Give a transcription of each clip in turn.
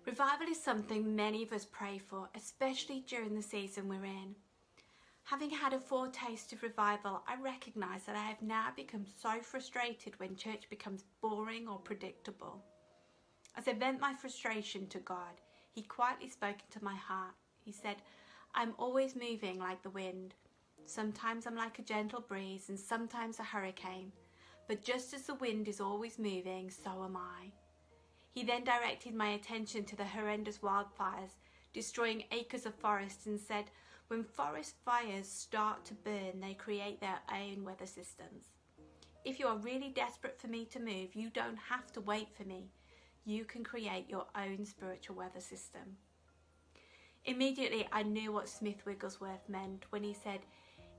Revival is something many of us pray for, especially during the season we're in. Having had a foretaste of revival, I recognise that I have now become so frustrated when church becomes boring or predictable. As I vent my frustration to God, He quietly spoke into my heart. He said, "I'm always moving like the wind. Sometimes I'm like a gentle breeze and sometimes a hurricane. But just as the wind is always moving, so am I." He then directed my attention to the horrendous wildfires, destroying acres of forest, and said, when forest fires start to burn, they create their own weather systems. If you are really desperate for me to move, you don't have to wait for me. You can create your own spiritual weather system. Immediately, I knew what Smith Wigglesworth meant when he said,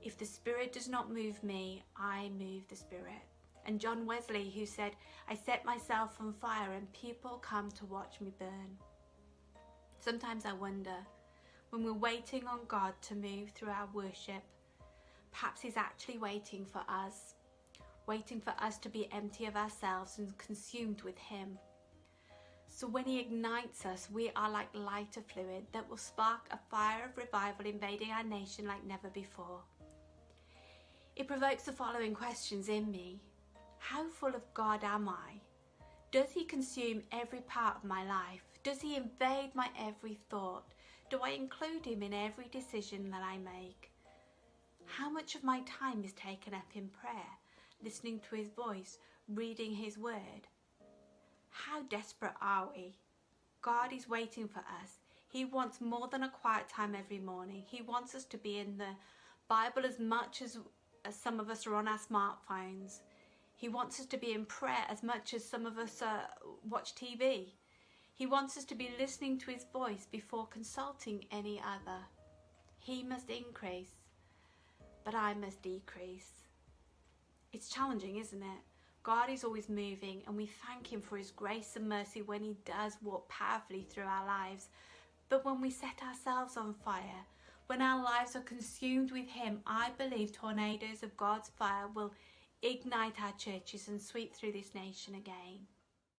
"If the Spirit does not move me, I move the Spirit." And John Wesley, who said, "I set myself on fire and people come to watch me burn." Sometimes I wonder, when we're waiting on God to move through our worship, perhaps He's actually waiting for us to be empty of ourselves and consumed with Him. So when He ignites us, we are like lighter fluid that will spark a fire of revival invading our nation like never before. It provokes the following questions in me. How full of God am I? Does He consume every part of my life? Does He invade my every thought? Do I include Him in every decision that I make? How much of my time is taken up in prayer, listening to His voice, reading His word? How desperate are we? God is waiting for us. He wants more than a quiet time every morning. He wants us to be in the Bible as much as some of us are on our smartphones. He wants us to be in prayer as much as some of us watch TV. He wants us to be listening to His voice before consulting any other. He must increase, but I must decrease. It's challenging, isn't it? God is always moving, and we thank Him for His grace and mercy when He does walk powerfully through our lives. But when we set ourselves on fire, when our lives are consumed with Him, I believe tornadoes of God's fire will ignite our churches and sweep through this nation again.